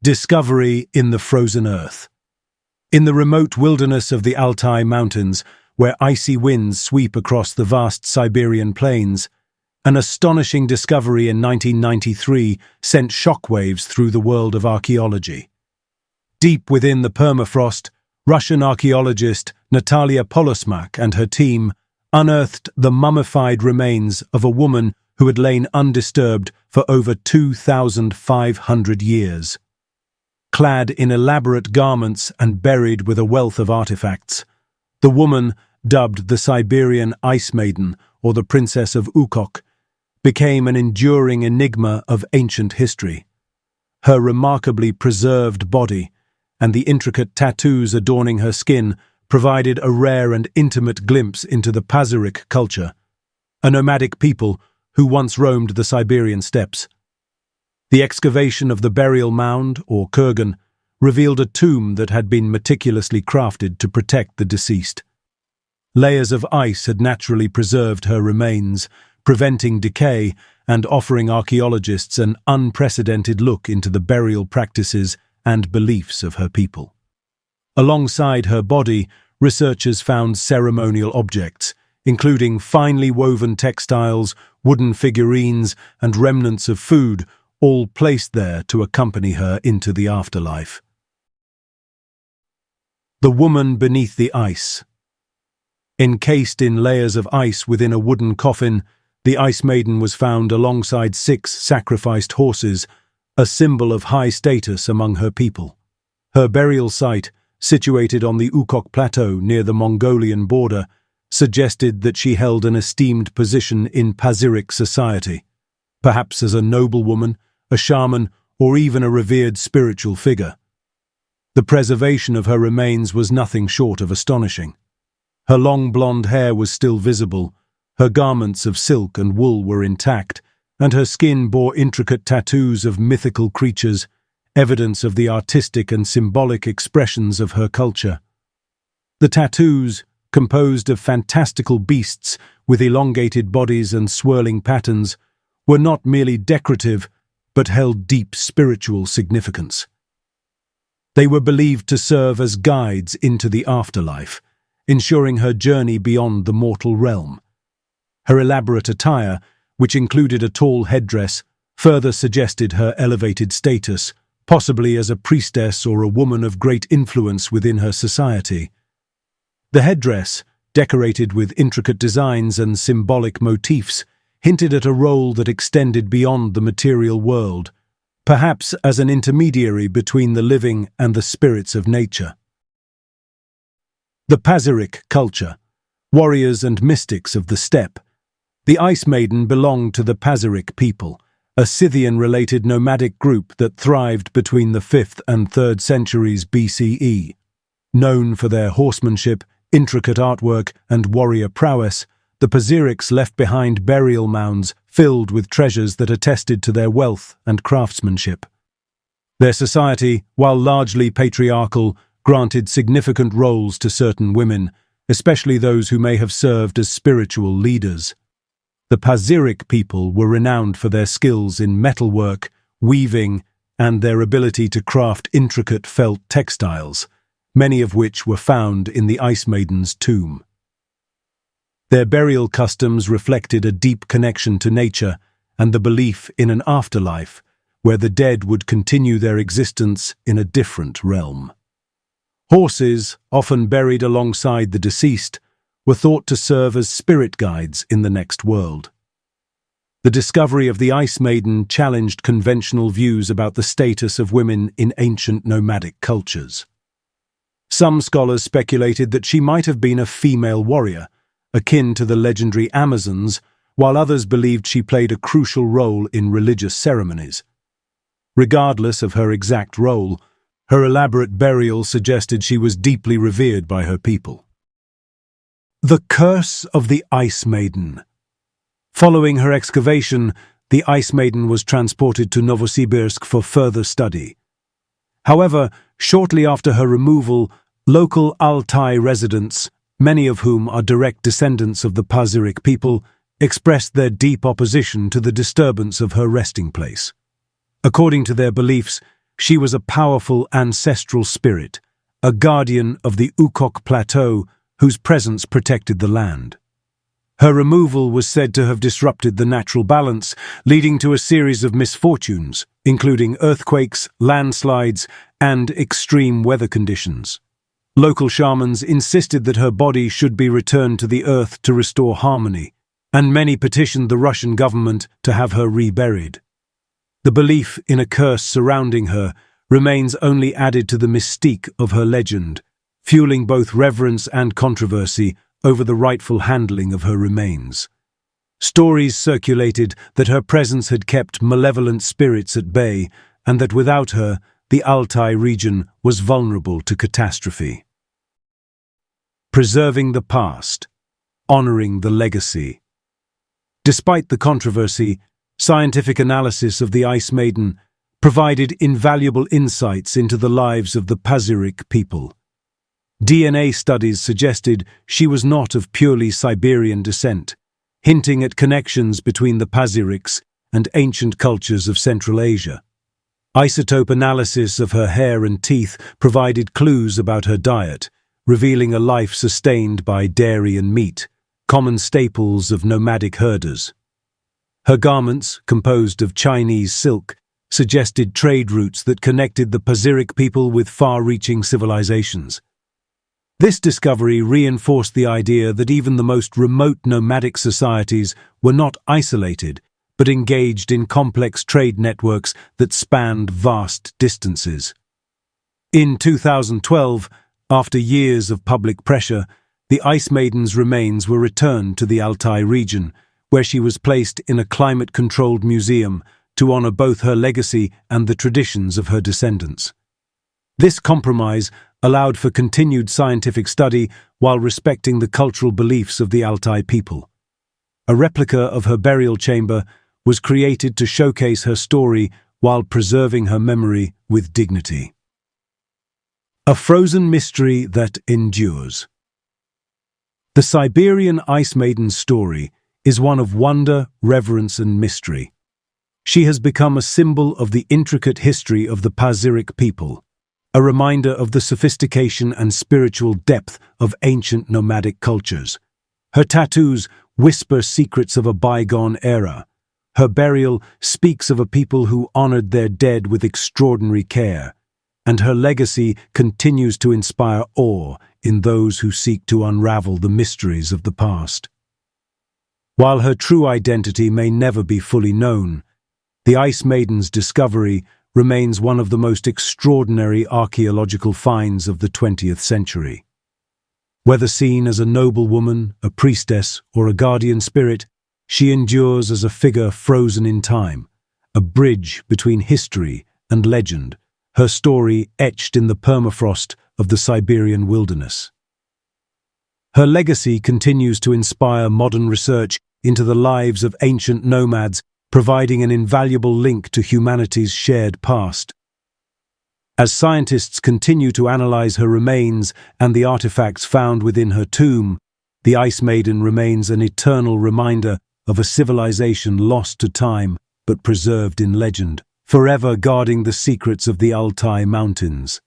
Discovery in the frozen earth. In the remote wilderness of the Altai Mountains, where icy winds sweep across the vast Siberian plains, an astonishing discovery in 1993 sent shockwaves through the world of archaeology. Deep within the permafrost, Russian archaeologist Natalia Polosmak and her team unearthed the mummified remains of a woman who had lain undisturbed for over 2,500 years. Clad in elaborate garments and buried with a wealth of artifacts, the woman, dubbed the Siberian Ice Maiden or the Princess of Ukok, became an enduring enigma of ancient history. Her remarkably preserved body and the intricate tattoos adorning her skin provided a rare and intimate glimpse into the Pazyryk culture, a nomadic people who once roamed the Siberian steppes. The excavation of the burial mound, or kurgan, revealed a tomb that had been meticulously crafted to protect the deceased. Layers of ice had naturally preserved her remains, preventing decay and offering archaeologists an unprecedented look into the burial practices and beliefs of her people. Alongside her body, researchers found ceremonial objects, including finely woven textiles, wooden figurines, and remnants of food, all placed there to accompany her into the afterlife. The woman beneath the ice. Encased in layers of ice within a wooden coffin, the Ice Maiden was found alongside 6 sacrificed horses, a symbol of high status among her people. Her burial site, situated on the Ukok Plateau near the Mongolian border, suggested that she held an esteemed position in Pazyryk society, perhaps as a noblewoman, a shaman, or even a revered spiritual figure. The preservation of her remains was nothing short of astonishing. Her long blonde hair was still visible, her garments of silk and wool were intact, and her skin bore intricate tattoos of mythical creatures, evidence of the artistic and symbolic expressions of her culture. The tattoos, composed of fantastical beasts with elongated bodies and swirling patterns, were not merely decorative, but held deep spiritual significance. They were believed to serve as guides into the afterlife, ensuring her journey beyond the mortal realm. Her elaborate attire, which included a tall headdress, further suggested her elevated status, possibly as a priestess or a woman of great influence within her society. The headdress, decorated with intricate designs and symbolic motifs, hinted at a role that extended beyond the material world, perhaps as an intermediary between the living and the spirits of nature. The Pazyryk culture, warriors and mystics of the steppe. The Ice Maiden belonged to the Pazyryk people, a Scythian-related nomadic group that thrived between the 5th and 3rd centuries BCE. Known for their horsemanship, intricate artwork, and warrior prowess, the Pazyryks left behind burial mounds filled with treasures that attested to their wealth and craftsmanship. Their society, while largely patriarchal, granted significant roles to certain women, especially those who may have served as spiritual leaders. The Pazyryk people were renowned for their skills in metalwork, weaving, and their ability to craft intricate felt textiles, many of which were found in the Ice Maiden's tomb. Their burial customs reflected a deep connection to nature and the belief in an afterlife where the dead would continue their existence in a different realm. Horses, often buried alongside the deceased, were thought to serve as spirit guides in the next world. The discovery of the Ice Maiden challenged conventional views about the status of women in ancient nomadic cultures. Some scholars speculated that she might have been a female warrior, akin to the legendary Amazons, while others believed she played a crucial role in religious ceremonies. Regardless of her exact role, her elaborate burial suggested she was deeply revered by her people. The Curse of the Ice Maiden. Following her excavation, the Ice Maiden was transported to Novosibirsk for further study. However, shortly after her removal, local Altai residents, many of whom are direct descendants of the Pazyryk people, expressed their deep opposition to the disturbance of her resting place. According to their beliefs, she was a powerful ancestral spirit, a guardian of the Ukok Plateau whose presence protected the land. Her removal was said to have disrupted the natural balance, leading to a series of misfortunes, including earthquakes, landslides, and extreme weather conditions. Local shamans insisted that her body should be returned to the earth to restore harmony, and many petitioned the Russian government to have her reburied. The belief in a curse surrounding her remains only added to the mystique of her legend, fueling both reverence and controversy over the rightful handling of her remains. Stories circulated that her presence had kept malevolent spirits at bay, and that without her, the Altai region was vulnerable to catastrophe. Preserving the past, honoring the legacy. Despite the controversy, scientific analysis of the Ice Maiden provided invaluable insights into the lives of the Pazyryk people. DNA studies suggested she was not of purely Siberian descent, hinting at connections between the Pazyryks and ancient cultures of Central Asia. Isotope analysis of her hair and teeth provided clues about her diet, revealing a life sustained by dairy and meat, common staples of nomadic herders. Her garments, composed of Chinese silk, suggested trade routes that connected the Pazyryk people with far-reaching civilizations. This discovery reinforced the idea that even the most remote nomadic societies were not isolated, but engaged in complex trade networks that spanned vast distances. In 2012, after years of public pressure, the Ice Maiden's remains were returned to the Altai region, where she was placed in a climate-controlled museum to honor both her legacy and the traditions of her descendants. This compromise allowed for continued scientific study while respecting the cultural beliefs of the Altai people. A replica of her burial chamber was created to showcase her story while preserving her memory with dignity. A frozen mystery that endures. The Siberian Ice Maiden's story is one of wonder, reverence, and mystery. She has become a symbol of the intricate history of the Pazyryk people, a reminder of the sophistication and spiritual depth of ancient nomadic cultures. Her tattoos whisper secrets of a bygone era. Her burial speaks of a people who honored their dead with extraordinary care, and her legacy continues to inspire awe in those who seek to unravel the mysteries of the past. While her true identity may never be fully known, the Ice Maiden's discovery remains one of the most extraordinary archaeological finds of the 20th century. Whether seen as a noblewoman, a priestess, or a guardian spirit, she endures as a figure frozen in time, a bridge between history and legend, her story etched in the permafrost of the Siberian wilderness. Her legacy continues to inspire modern research into the lives of ancient nomads, providing an invaluable link to humanity's shared past. As scientists continue to analyze her remains and the artifacts found within her tomb, the Ice Maiden remains an eternal reminder of a civilization lost to time but preserved in legend, forever guarding the secrets of the Altai Mountains.